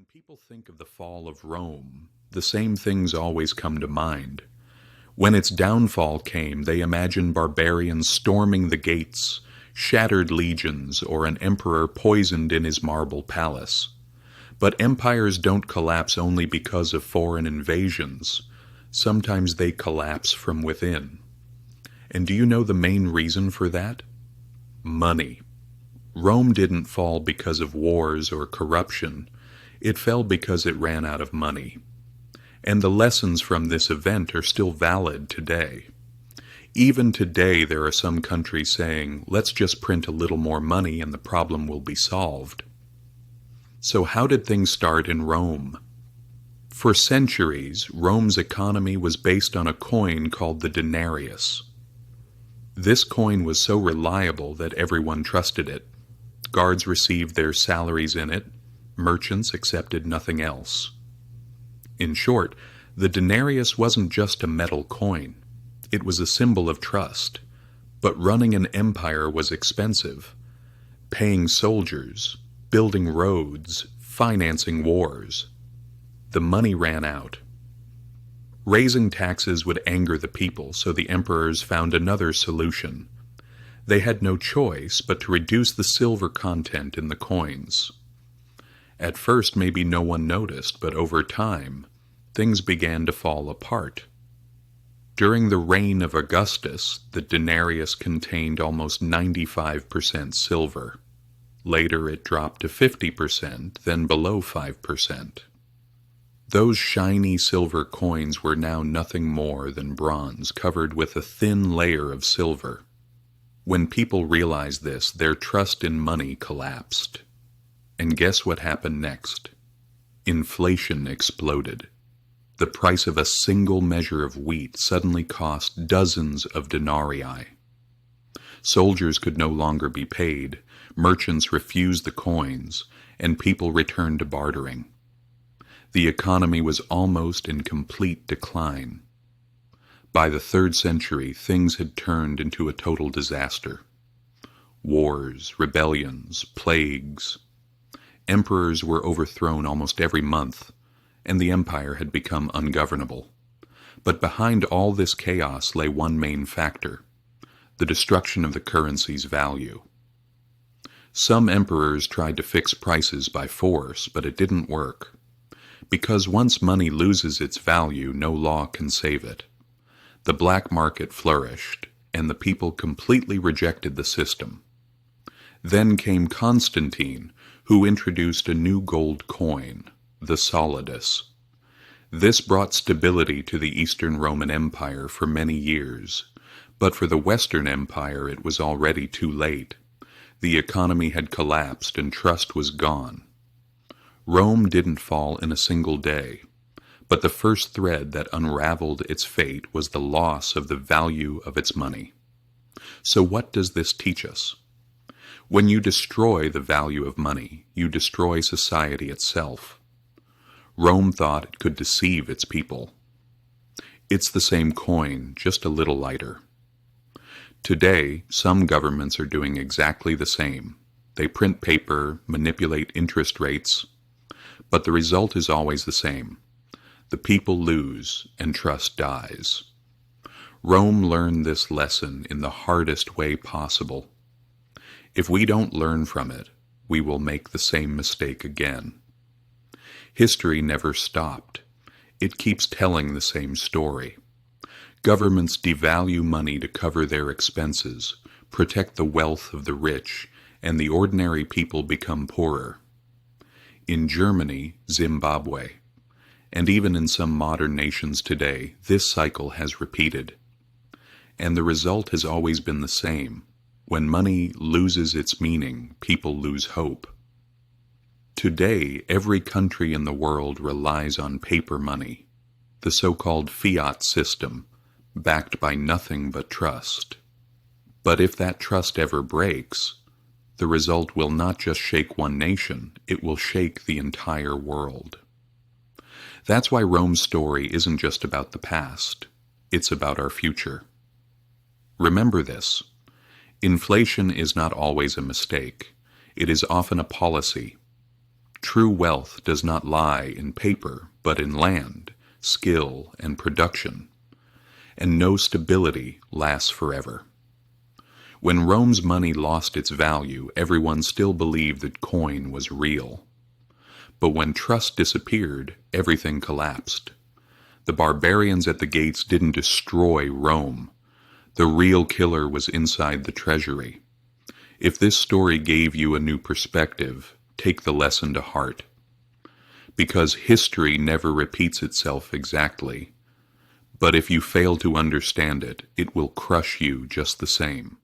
When people think of the fall of Rome, the same things always come to mind. When its downfall came, they imagined barbarians storming the gates, shattered legions, or an emperor poisoned in his marble palace. But empires don't collapse only because of foreign invasions. Sometimes they collapse from within. And do you know the main reason for that? Money. Rome didn't fall because of wars or corruption. It fell because it ran out of money. And the lessons from this event are still valid today. Even today, there are some countries saying, let's just print a little more money and the problem will be solved. So how did things start in Rome? For centuries, Rome's economy was based on a coin called the denarius. This coin was so reliable that everyone trusted it. Guards received their salaries in it. Merchants accepted nothing else. In short, the denarius wasn't just a metal coin. It was a symbol of trust. But running an empire was expensive. Paying soldiers, building roads, financing wars. The money ran out. Raising taxes would anger the people, so the emperors found another solution. They had no choice but to reduce the silver content in the coins. At first, maybe no one noticed, but over time, things began to fall apart. During the reign of Augustus, the denarius contained almost 95% silver. Later, it dropped to 50%, then below 5%. Those shiny silver coins were now nothing more than bronze covered with a thin layer of silver. When people realized this, their trust in money collapsed. And guess what happened next? Inflation exploded. The price of a single measure of wheat suddenly cost dozens of denarii. Soldiers could no longer be paid, merchants refused the coins, and people returned to bartering. The economy was almost in complete decline. By the 3rd century, things had turned into a total disaster. Wars, rebellions, plagues. Emperors were overthrown almost every month, and the empire had become ungovernable. But behind all this chaos lay one main factor: the destruction of the currency's value. Some emperors tried to fix prices by force, but it didn't work. Because once money loses its value, no law can save it. The black market flourished, and the people completely rejected the system. Then came Constantine, who introduced a new gold coin, the solidus. This brought stability to the Eastern Roman Empire for many years, but for the Western Empire it was already too late. The economy had collapsed and trust was gone. Rome didn't fall in a single day, but the first thread that unraveled its fate was the loss of the value of its money. So what does this teach us? When you destroy the value of money, you destroy society itself. Rome thought it could deceive its people. It's the same coin, just a little lighter. Today, some governments are doing exactly the same. They print paper, manipulate interest rates, but the result is always the same. The people lose, and trust dies. Rome learned this lesson in the hardest way possible. If we don't learn from it, we will make the same mistake again. History never stopped. It keeps telling the same story. Governments devalue money to cover their expenses, protect the wealth of the rich, and the ordinary people become poorer. In Germany, Zimbabwe, and even in some modern nations today, this cycle has repeated. And the result has always been the same. When money loses its meaning, people lose hope. Today, every country in the world relies on paper money, the so-called fiat system, backed by nothing but trust. But if that trust ever breaks, the result will not just shake one nation, it will shake the entire world. That's why Rome's story isn't just about the past, it's about our future. Remember this. Inflation is not always a mistake. It is often a policy. True wealth does not lie in paper, but in land, skill, and production. And no stability lasts forever. When Rome's money lost its value, everyone still believed that coin was real. But when trust disappeared, everything collapsed. The barbarians at the gates didn't destroy Rome. The real killer was inside the treasury. If this story gave you a new perspective, take the lesson to heart. Because history never repeats itself exactly. But if you fail to understand it, it will crush you just the same.